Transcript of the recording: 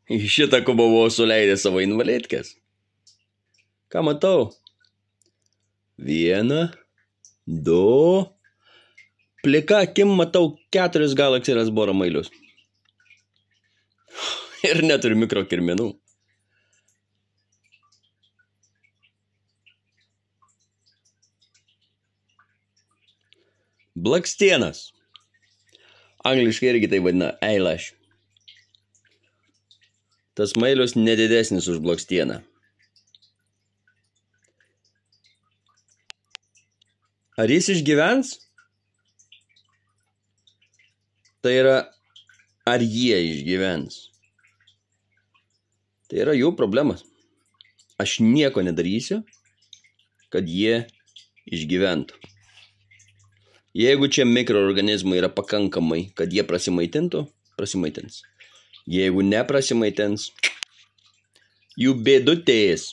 Šitą kubą buvau suleidęs savo invalidkės. Ką matau? 1, 2. Plika akim matau 4 Galaxy Rasboro mailius. Ir neturiu mikrokirmenų. Blakstienas. Angliškai irgi tai vadina eyelash. Tas mailius nedidesnis už blakstieną. Ar jis išgyvens? Tai yra, ar jie išgyvens? Tai yra jų problemas. Aš nieko nedarysiu, kad jie išgyventų. Jeigu čia mikroorganizmai yra pakankamai, kad jie prasimaitintų, prasimaitins. Jeigu neprasimaitins, jų bėdutės.